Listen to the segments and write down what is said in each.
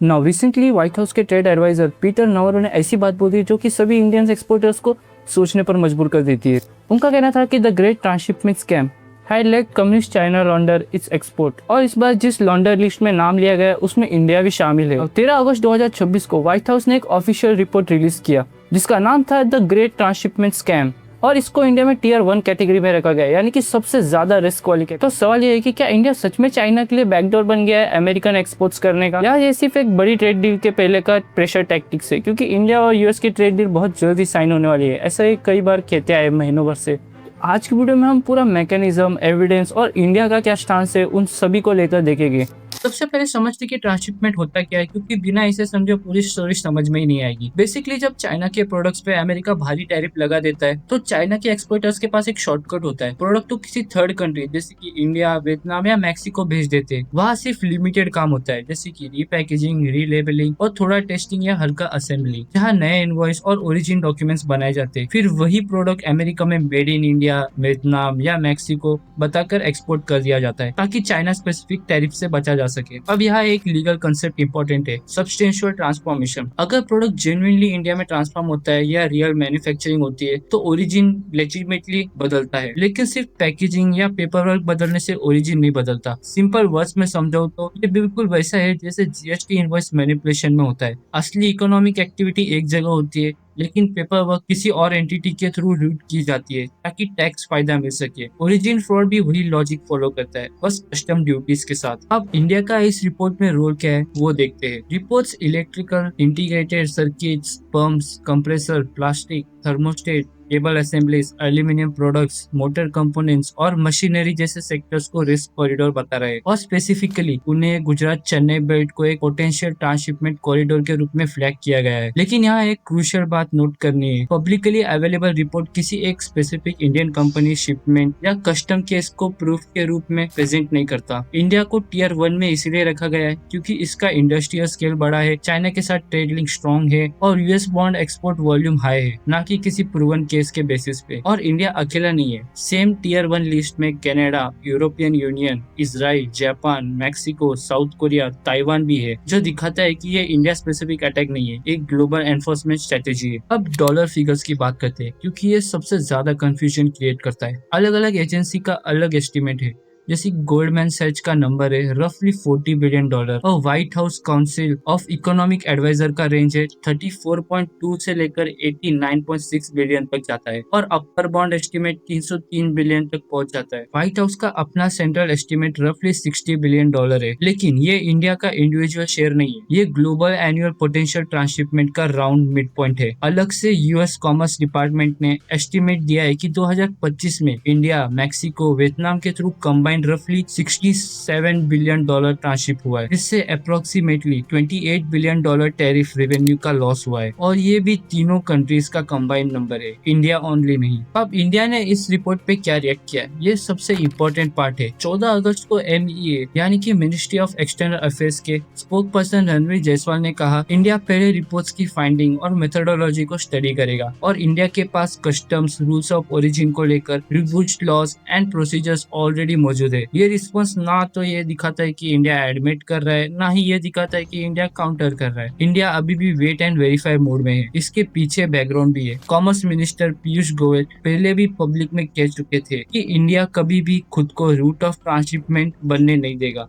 Now recently white house के trade adviser Peter नवरो ने ऐसी बात बोली जो कि सभी इंडियन एक्सपोर्टर्स को सोचने पर मजबूर कर देती है। उनका कहना था कि the great transshipment scam had let communist China launder its export, और इस बार जिस लॉन्डर लिस्ट में नाम लिया गया उसमें इंडिया भी शामिल है। 13 अगस्त 2026 को व्हाइट हाउस ने एक ऑफिशियल रिपोर्ट रिलीज किया जिसका नाम था द ग्रेट ट्रांसशिपमेंट स्कैम, और इसको इंडिया में टियर 1 कैटेगरी में रखा गया, यानी कि सबसे ज्यादा रिस्क वाली कैटेगरी। तो सवाल ये है कि क्या इंडिया सच में चाइना के लिए बैकडोर बन गया है अमेरिकन एक्सपोर्ट्स करने का, या ये सिर्फ एक बड़ी ट्रेड डील के पहले का प्रेशर टैक्टिक्स है, क्योंकि इंडिया और यूएस की ट्रेड डील बहुत जल्दी साइन होने वाली है, ऐसा ही कई बार कहते आए महीनों भर से। आज की वीडियो में हम पूरा मैकेनिज्म, एविडेंस और इंडिया का क्या स्टांस है उन सभी को लेकर देखेंगे। सबसे पहले समझते कि ट्रांसशिपमेंट होता क्या है, क्योंकि बिना इसे समझे पूरी स्टोरी समझ में ही नहीं आएगी। बेसिकली जब चाइना के प्रोडक्ट्स पे अमेरिका भारी टैरिफ लगा देता है तो चाइना के एक्सपोर्टर्स के पास एक शॉर्टकट होता है। प्रोडक्ट तो किसी थर्ड कंट्री जैसे कि इंडिया, वियतनाम या मैक्सिको भेज देते हैं। वहाँ सिर्फ लिमिटेड काम होता है जैसे कि रीपैकेजिंग, रीलेबलिंग और थोड़ा टेस्टिंग या हल्का असेंबली, जहाँ नए इनवॉइस और ओरिजिन डॉक्यूमेंट्स बनाए जाते हैं। फिर वही प्रोडक्ट अमेरिका में मेड इन इंडिया, वियतनाम या मैक्सिको बताकर एक्सपोर्ट कर दिया जाता है ताकि चाइना स्पेसिफिक टैरिफ से बचा जा सके। अब यहाँ एक लीगल कंसेप्ट इंपॉर्टेंट है, सब्सटेंशियल ट्रांसफॉर्मेशन। अगर प्रोडक्ट जेन्युइनली इंडिया में ट्रांसफॉर्म होता है या रियल मैन्युफैक्चरिंग होती है तो ओरिजिन लेजिटिमेटली बदलता है, लेकिन सिर्फ पैकेजिंग या पेपर वर्क बदलने से ओरिजिन नहीं बदलता। सिंपल वर्ड्स में समझाओ तो ये बिल्कुल वैसा है जैसे जीएसटी इनवॉइस मैनिपुलेशन में होता है। असली इकोनॉमिक एक्टिविटी एक जगह होती है लेकिन पेपर वर्क किसी और एंटिटी के थ्रू रूट की जाती है ताकि टैक्स फायदा मिल सके। ओरिजिन फ्रॉड भी वही लॉजिक फॉलो करता है, बस कस्टम ड्यूटीज के साथ। अब इंडिया का इस रिपोर्ट में रोल क्या है वो देखते हैं। Reports electrical, integrated circuits, pumps, compressor, plastic, thermostat, cable assemblies, aluminium products, motor components और मशीनरी जैसे सेक्टर्स को रिस्क कॉरिडोर बता रहे हैं, और स्पेसिफिकली पुणे, गुजरात, चेन्नई बेल्ट को एक पोटेंशियल ट्रांसशिपमेंट कॉरिडोर के रूप में फ्लैग किया गया है। लेकिन यहाँ एक क्रूशियल बात नोट करनी है, पब्लिकली अवेलेबल रिपोर्ट किसी एक स्पेसिफिक इंडियन कंपनी शिपमेंट या कस्टम केस को प्रूफ के रूप में प्रेजेंट नहीं करता। इंडिया को टियर 1 में इसलिए रखा गया है क्योंकि इसका इंडस्ट्रियल स्केल बड़ा है, चाइना के साथ ट्रेड लिंक स्ट्रॉन्ग है और US bond export volume high है, न कि किसी प्रूवन केस के बेसिस पे। और इंडिया अकेला नहीं है, सेम टियर 1 लिस्ट में Canada, European union, Israel, Japan, Mexico, south Korea, Taiwan भी है, जो दिखाता है कि ये इंडिया स्पेसिफिक अटैक नहीं है, एक ग्लोबल एनफोर्समेंट स्ट्रेटेजी है। अब डॉलर फिगर्स की बात करते हैं क्योंकि ये सबसे ज्यादा कंफ्यूजन क्रिएट करता है। अलग अलग एजेंसी का अलग एस्टिमेट है, जैसे गोल्डमैन सैच का नंबर है रफली $40 बिलियन और White House Council of Economic Adviser का रेंज है 34.2 से लेकर 89.6 बिलियन तक जाता है, और अपर बॉन्ड एस्टिमेट 303 बिलियन तक पहुंच जाता है। व्हाइट हाउस का अपना सेंट्रल एस्टिमेट रफली $60 बिलियन है, लेकिन ये इंडिया का इंडिविजुअल शेयर नहीं है, ये ग्लोबल एनुअल पोटेंशियल ट्रांसशिपमेंट का राउंड मिड पॉइंट है। अलग से यूएस कॉमर्स डिपार्टमेंट ने एस्टिमेट दिया है कि 2025 में इंडिया, मैक्सिको, वियतनाम के थ्रू कंबाइंड रफली $67 बिलियन ट्रांसशिप हुआ है, जिससे अप्रोक्सीमेटली $28 बिलियन टैरिफ रेवेन्यू का लॉस हुआ है, और ये भी तीनों कंट्रीज का कंबाइंड नंबर है, इंडिया ओनली नहीं। अब इंडिया ने इस रिपोर्ट पे क्या रिएक्ट किया, ये सबसे इम्पोर्टेंट पार्ट है। 14 अगस्त को MEA यानी कि मिनिस्ट्री ऑफ एक्सटर्नल अफेयर्स के स्पोक पर्सन रणवीर जायसवाल ने कहा इंडिया पहले रिपोर्ट्स की फाइंडिंग और मेथोडोलॉजी को स्टडी करेगा, और इंडिया के पास कस्टम्स, रूल्स ऑफ ओरिजिन को लेकर reviewed laws and procedures already मौजूद है। ये रिस्पॉन्स ना तो ये दिखाता है कि इंडिया एडमिट कर रहा है, ना ही ये दिखाता है कि इंडिया काउंटर कर रहा है। इंडिया अभी भी वेट एंड वेरीफाई मोड में है। इसके पीछे बैकग्राउंड भी है। कॉमर्स मिनिस्टर पीयूष गोयल पहले भी पब्लिक में कह चुके थे कि इंडिया कभी भी खुद को रूट ऑफ ट्रांसशिपमेंट बनने नहीं देगा।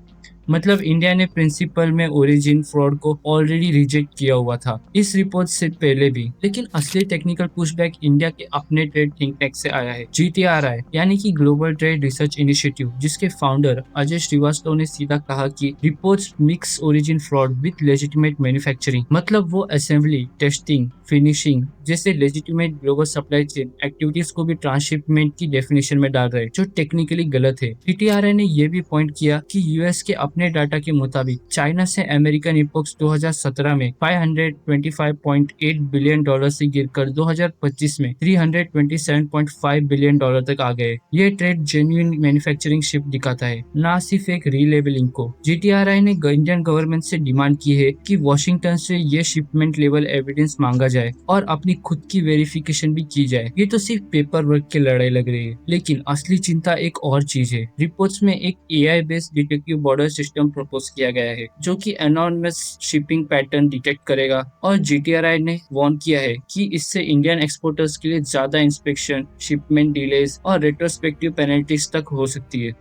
मतलब इंडिया ने प्रिंसिपल में ओरिजिन फ्रॉड को ऑलरेडी रिजेक्ट किया हुआ था इस रिपोर्ट से पहले भी। लेकिन असली टेक्निकल पुशबैक इंडिया के अपने ट्रेड थिंक टैंक से आया है, GTRI यानी कि ग्लोबल ट्रेड रिसर्च इनिशिएटिव, जिसके फाउंडर अजय श्रीवास्तव ने सीधा कहा कि reports mix origin fraud with legitimate manufacturing. मतलब वो असेंबली, टेस्टिंग, फिनिशिंग जैसे legitimate global supply chain activities को भी ट्रांसशिपमेंट की डेफिनेशन में डाल रहे हैं, जो टेक्निकली गलत है। GTRI ने यह भी पॉइंट किया कि यूएस के अपने डाटा के मुताबिक चाइना से अमेरिकन इंपोर्ट्स 2017 में $525.8 बिलियन से गिरकर 2025 में $327.5 बिलियन तक आ गए। ये ट्रेड जेन्युइन मैन्युफैक्चरिंग शिफ्ट दिखाता है, ना सिर्फ एक रीलेबलिंग को। GTRI ने इंडियन गवर्नमेंट से डिमांड की है कि वॉशिंगटन से ये शिपमेंट लेवल एविडेंस मांगा जाए और अपनी खुद की वेरिफिकेशन भी की जाए। ये तो सिर्फ पेपर वर्क की लड़ाई लग रही है, लेकिन असली चिंता एक और चीज है। रिपोर्ट्स में एक AI based detective border system propose किया गया है जो कि एनॉर्मस शिपिंग पैटर्न डिटेक्ट करेगा। और GTRI ने वार्न किया है कि इससे इंडियन एक्सपोर्टर्स के लिए ज्यादा इंस्पेक्शन, शिपमेंट डिलेज और रेट्रोस्पेक्टिव पेनल्टीज तक हो सकती है।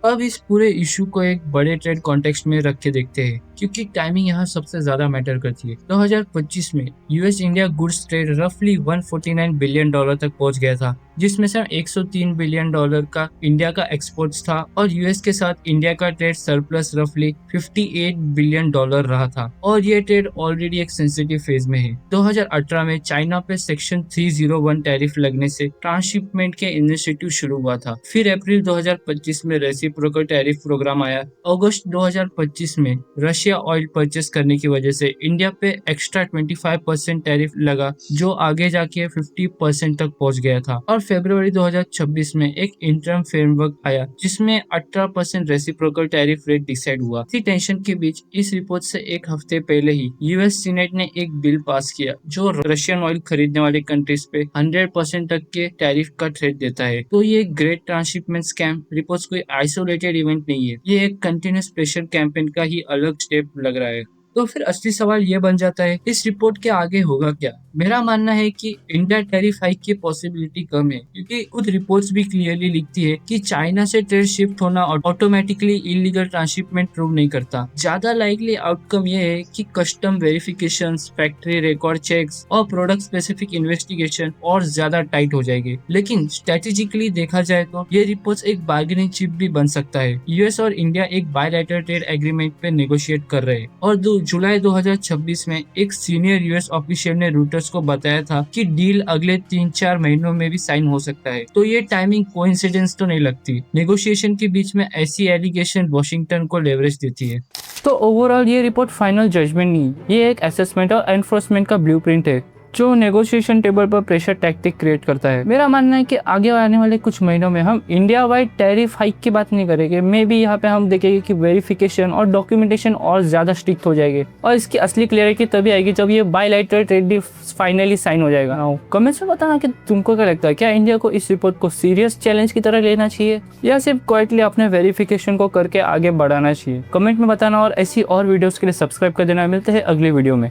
अब इस पूरे इशू को एक बड़े ट्रेड कॉन्टेक्स्ट में रख के देखते हैं, क्योंकि टाइमिंग यहाँ सबसे ज्यादा मैटर करती है। 2025 में यूएस इंडिया गुड्स ट्रेड रफली 149 बिलियन डॉलर तक पहुंच गया था, जिसमें से 103 बिलियन डॉलर का इंडिया का एक्सपोर्ट्स था और यूएस के साथ इंडिया का ट्रेड सरप्लस रफली 58 बिलियन डॉलर रहा था। और ये ट्रेड ऑलरेडी एक सेंसिटिव फेज में है। 2018 में चाइना पे सेक्शन 301 टैरिफ लगने से ट्रांसशिपमेंट के इनिशिएटिव शुरू हुआ था। फिर अप्रैल 2025 में रेसिप्रोकल टैरिफ प्रोग्राम आया। अगस्त 2025 में रशिया ऑयल परचेस करने की वजह से इंडिया पे एक्स्ट्रा 25% टैरिफ लगा, जो आगे जाके 50% तक पहुंच गया था। और फरवरी 2026 में एक इंटरम फ्रेमवर्क आया जिसमें 18% रेसिप्रोकल टैरिफ रेट डिसाइड हुआ। इसी टेंशन के बीच इस रिपोर्ट से एक हफ्ते पहले ही यूएस सीनेट ने एक बिल पास किया जो रशियन ऑयल खरीदने वाले कंट्रीज पे 100% तक के टैरिफ का थ्रेट देता है। तो ये ग्रेट ट्रांसशिपमेंट स्कैम रिपोर्ट्स कोई आइसोलेटेड इवेंट नहीं है, ये एक कंटिन्यूस प्रेशर कैंपेन का ही अलग स्टेप लग रहा है। तो फिर असली सवाल ये बन जाता है, इस रिपोर्ट के आगे होगा क्या? मेरा मानना है कि इंडिया टैरिफ हाइक की पॉसिबिलिटी कम है, क्योंकि खुद रिपोर्ट्स भी क्लियरली लिखती है कि चाइना से ट्रेड शिफ्ट होना ऑटोमेटिकली इलीगल ट्रांसशिपमेंट प्रूव नहीं करता। ज्यादा लाइकली आउटकम ये है कि custom verifications, factory record checks और प्रोडक्ट स्पेसिफिक इन्वेस्टिगेशन और ज्यादा टाइट हो जाएगी। लेकिन स्ट्रेटेजिकली देखा जाए तो ये रिपोर्ट्स एक बार्गेनिंग चिप भी बन सकता है। यूएस और इंडिया एक बायलैटरल ट्रेड एग्रीमेंट पे नेगोशिएट कर रहे हैं और जुलाई 2026 में एक सीनियर यूएस ऑफिशियल ने रूटर्स को बताया था कि डील अगले 3-4 महीनों में भी साइन हो सकता है। तो ये टाइमिंग कोइंसिडेंस तो नहीं लगती। नेगोशिएशन के बीच में ऐसी एलिगेशन वॉशिंगटन को लेवरेज देती है। तो ओवरऑल ये रिपोर्ट फाइनल जजमेंट नहीं, ये एक असेसमेंट और एनफोर्समेंट का ब्लूप्रिंट है जो नेगोशिएशन टेबल पर प्रेशर टैक्टिक क्रिएट करता है। मेरा मानना है कि आगे आने वाले कुछ महीनों में हम इंडिया वाइड टैरिफ हाइक की बात नहीं करेंगे। मे बी यहाँ पे हम देखेंगे कि वेरिफिकेशन और डॉक्यूमेंटेशन और ज्यादा स्ट्रिक्ट हो जाएगी और इसकी असली क्लियरिटी तभी आएगी जब ये bilateral trade deal finally sign हो जाएगा। कमेंट्स में बताना कि तुमको क्या लगता है, क्या इंडिया को इस रिपोर्ट को सीरियस चैलेंज की तरह लेना चाहिए या सिर्फ क्वाइटली अपने वेरिफिकेशन को करके आगे बढ़ाना चाहिए? कमेंट में बताना और ऐसी और वीडियोस के लिए सब्सक्राइब कर देना। मिलते हैं अगली वीडियो में।